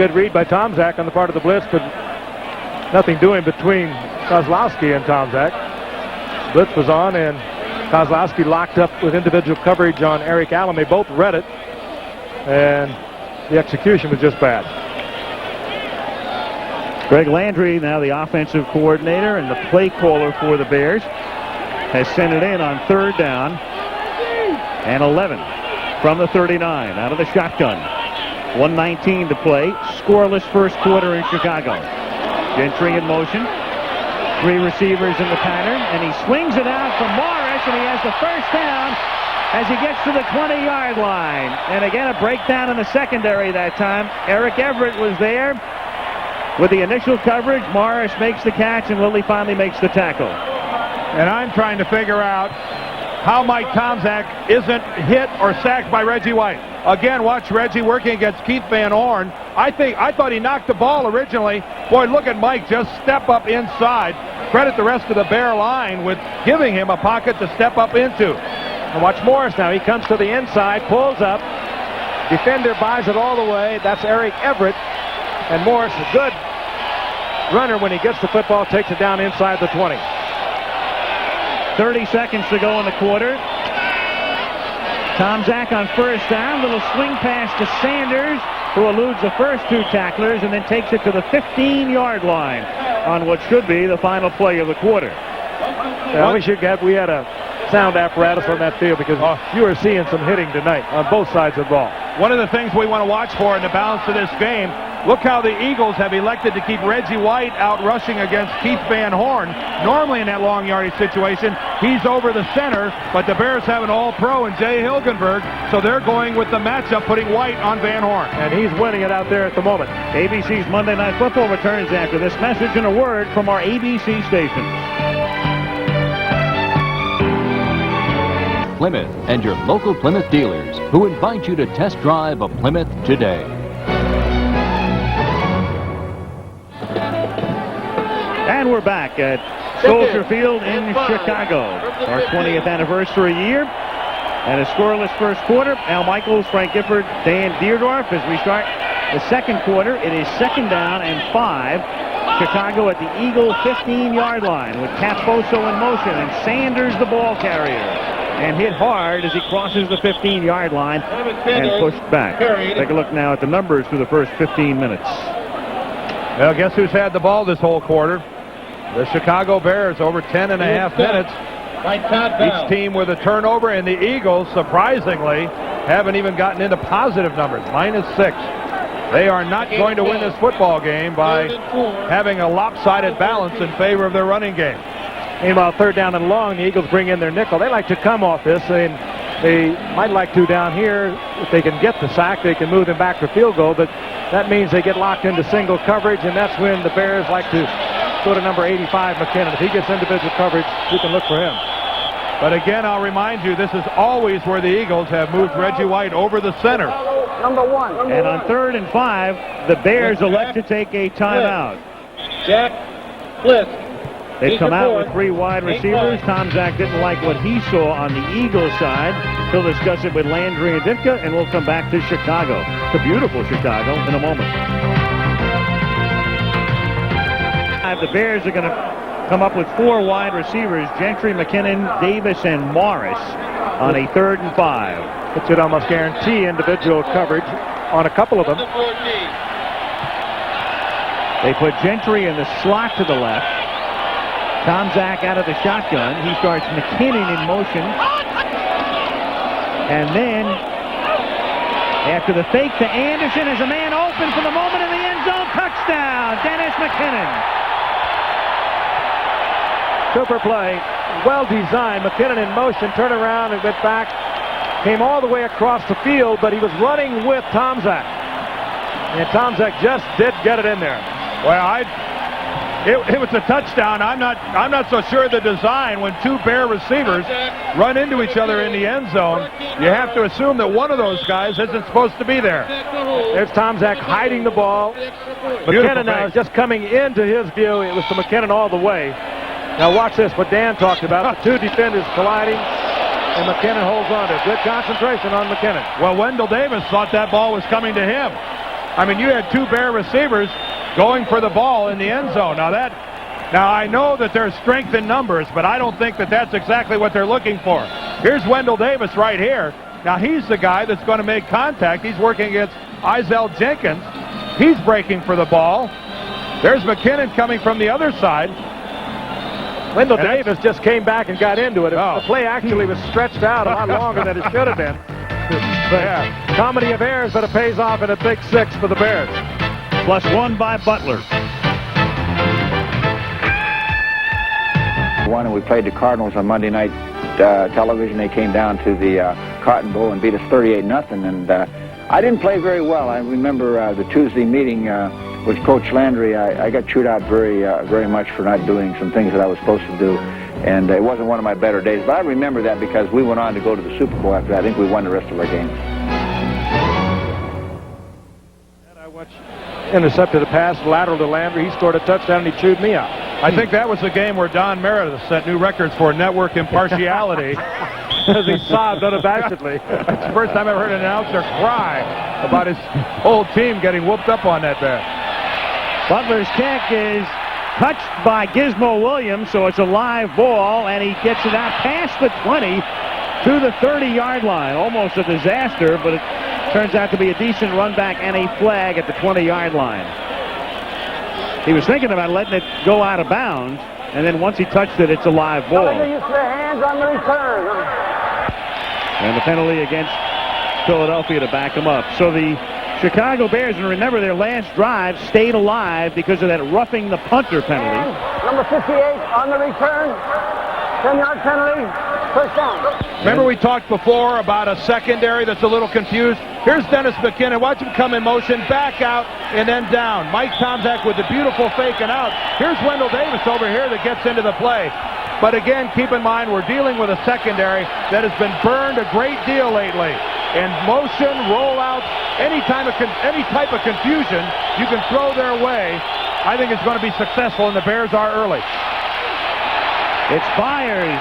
good read by Tomczak on the part of the blitz, but nothing doing between Kozlowski and Tomczak. Blitz was on, and Kozlowski locked up with individual coverage on Eric Allen. They both read it, and the execution was just bad. Greg Landry, now the offensive coordinator and the play caller for the Bears, has sent it in on 3rd down and 11 from the 39 out of the shotgun. 1:19 to play. Scoreless first quarter in Chicago. Gentry in motion. 3 receivers in the pattern, and he swings it out for Morris, and he has the first down as he gets to the 20-yard line. And again, a breakdown in the secondary that time. Eric Everett was there with the initial coverage. Morris makes the catch, and Lilly finally makes the tackle. And I'm trying to figure out how Mike Tomczak isn't hit or sacked by Reggie White. Again, watch Reggie working against Keith Van Horn. I thought he knocked the ball originally. Boy, look at Mike just step up inside. Credit the rest of the Bear line with giving him a pocket to step up into. And watch Morris now. He comes to the inside, pulls up. Defender buys it all the way. That's Eric Everett. And Morris, a good runner when he gets the football, takes it down inside the 20. 30 seconds to go in the quarter. Tomczak on first down. Little swing pass to Sanders, who eludes the first 2 tacklers and then takes it to the 15-yard line on what should be the final play of the quarter. Well, we had a sound apparatus on that field because you are seeing some hitting tonight on both sides of the ball. One of the things we want to watch for in the balance of this game, look how the Eagles have elected to keep Reggie White out rushing against Keith Van Horn. Normally in that long yardage situation, he's over the center, but the Bears have an all-pro in Jay Hilgenberg, so they're going with the matchup, putting White on Van Horn. And he's winning it out there at the moment. ABC's Monday Night Football returns after this message and a word from our ABC station. Plymouth and your local Plymouth dealers who invite you to test drive a Plymouth today. And we're back at Soldier Field in Chicago. Our 20th anniversary year. And a scoreless first quarter. Al Michaels, Frank Gifford, Dan Deerdorf as we start the second quarter. It is 2nd down and 5. Chicago at the Eagle 15-yard line with Caposo in motion and Sanders the ball carrier. And hit hard as he crosses the 15-yard line and pushed back. Take a look now at the numbers for the first 15 minutes. Well, guess who's had the ball this whole quarter? The Chicago Bears, over 10.5 minutes. Each team with a turnover, and the Eagles, surprisingly, haven't even gotten into positive numbers, -6. They are not going to win this football game by having a lopsided balance in favor of their running game. Meanwhile, 3rd down and long, the Eagles bring in their nickel. They like to come off this, and they might like to down here. If they can get the sack, they can move them back for field goal, but that means they get locked into single coverage, and that's when the Bears like to go to number 85, McKinnon. If he gets individual coverage, you can look for him. But again, I'll remind you, this is always where the Eagles have moved Reggie White over the center. Number 1. And on 3rd and 5, the Bears elect to take a timeout. Jack Bliss. They've come out with 3 wide receivers. Tomczak didn't like what he saw on the Eagles side. He'll discuss it with Landry and Ditka, and we'll come back to Chicago. It's a beautiful Chicago in a moment. The Bears are going to come up with 4 wide receivers: Gentry, McKinnon, Davis, and Morris on a 3rd and 5. It should almost guarantee individual coverage on a couple of them. They put Gentry in the slot to the left. Tomczak out of the shotgun. He starts McKinnon in motion. And then, after the fake to Anderson, as a man open for the moment in the end zone. Touchdown, Dennis McKinnon. Super play, well designed. McKinnon in motion, turned around and went back. Came all the way across the field, but he was running with Tomczak. And Tomczak just did get it in there. Well, it was a touchdown. I'm not so sure of the design. When 2 Bear receivers run into each other in the end zone, you have to assume that one of those guys isn't supposed to be there. There's Tomczak hiding the ball. McKinnon now is just coming into his view. It was to McKinnon all the way. Now watch this, what Dan talked about, the 2 defenders colliding, and McKinnon holds on to it. Good concentration on McKinnon. Well, Wendell Davis thought that ball was coming to him. I mean, you had two Bear receivers going for the ball in the end zone. Now I know that there's strength in numbers, but I don't think that that's exactly what they're looking for. Here's Wendell Davis right here. Now he's the guy that's going to make contact. He's working against Izell Jenkins. He's breaking for the ball. There's McKinnon coming from the other side. Wendell Davis just came back and got into it. The play actually was stretched out a lot longer than it should have been. But comedy of errors, but it pays off in a big 6 for the Bears. +1 by Butler. And we played the Cardinals on Monday night television. They came down to the Cotton Bowl and beat us 38-0. And I didn't play very well. I remember the Tuesday meeting with Coach Landry. I got chewed out very much for not doing some things that I was supposed to do. And it wasn't one of my better days. But I remember that because we went on to go to the Super Bowl after that. I think we won the rest of our games. Intercepted a pass, lateral to Landry. He scored a touchdown, and he chewed me out. I think that was the game where Don Meredith set new records for network impartiality. As he sobbed unabashedly. It's the first time I ever heard an announcer cry about his whole team getting whooped up on that Bear. Butler's kick is touched by Gizmo Williams, so it's a live ball, and he gets it out past the 20 to the 30-yard line. Almost a disaster, but it turns out to be a decent run back and a flag at the 20-yard line. He was thinking about letting it go out of bounds, and then once he touched it, it's a live ball. Hands on the return. And the penalty against Philadelphia to back him up. So the Chicago Bears, and remember their last drive, stayed alive because of that roughing the punter penalty. Number 58 on the return. 10-yard penalty. First down. Remember we talked before about a secondary that's a little confused? Here's Dennis McKinnon. Watch him come in motion, back out, and then down. Mike Tomczak with the beautiful faking out. Here's Wendell Davis over here that gets into the play. But again, keep in mind, we're dealing with a secondary that has been burned a great deal lately. And motion, rollouts, any type of confusion you can throw their way, I think it's going to be successful, and the Bears are early. It's Byers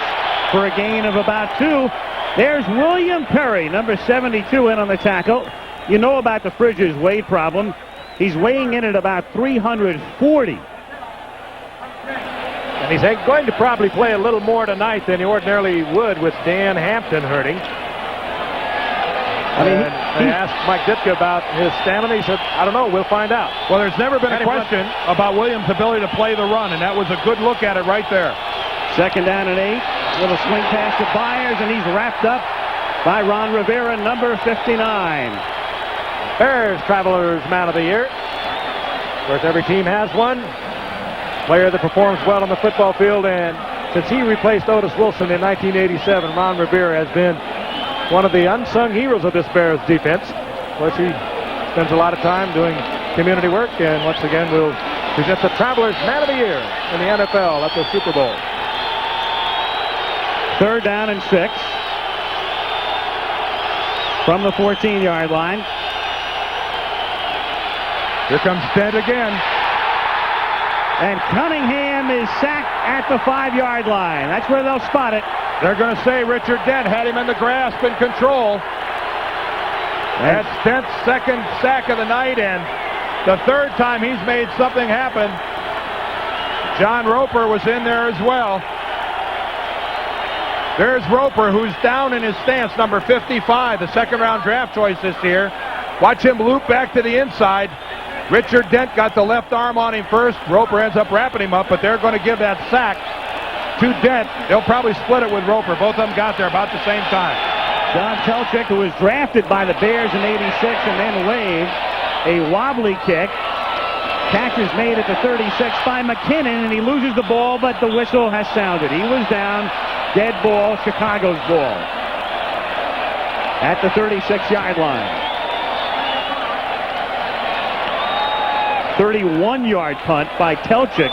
for a gain of about 2. There's William Perry, number 72, in on the tackle. You know about the Fridges weight problem. He's weighing in at about 340. And he's going to probably play a little more tonight than he ordinarily would with Dan Hampton hurting. I mean, they asked Mike Ditka about his stamina. He said, I don't know, we'll find out. Well, there's never been a question about Williams' ability to play the run, and that was a good look at it right there. Second down and 8. Little swing pass to Byers, and he's wrapped up by Ron Rivera, number 59. Bears Travelers Man of the Year. Of course, every team has one. Player that performs well on the football field, and since he replaced Otis Wilson in 1987, Ron Rivera has been one of the unsung heroes of this Bears defense. Of course, he spends a lot of time doing community work, and once again will present the Travelers Man of the Year in the NFL at the Super Bowl. Third down and 6 from the 14-yard line. Here comes Dent again. And Cunningham is sacked at the 5-yard line. That's where they'll spot it. They're going to say Richard Dent had him in the grasp and control. That's Dent's second sack of the night, and the third time he's made something happen. John Roper was in there as well. There's Roper, who's down in his stance, number 55, the second-round draft choice this year. Watch him loop back to the inside. Richard Dent got the left arm on him first. Roper ends up wrapping him up, but they're going to give that sack to Dent. They'll probably split it with Roper. Both of them got there about the same time. John Telchik, who was drafted by the Bears in '86 and then waived, a wobbly kick. Catch is made at the 36 by McKinnon, and he loses the ball, but the whistle has sounded. He was down. Dead ball, Chicago's ball. At the 36-yard line. 31-yard punt by Telchik,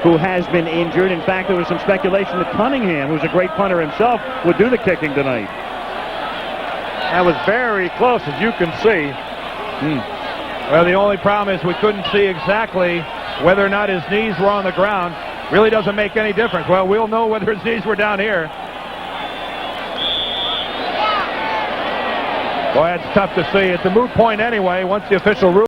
who has been injured. In fact, there was some speculation that Cunningham, who's a great punter himself, would do the kicking tonight. That was very close, as you can see. Well, the only problem is we couldn't see exactly whether or not his knees were on the ground. Really doesn't make any difference. Well, we'll know whether his knees were down here. Boy, it's tough to see. It's a moot point anyway once the official rule.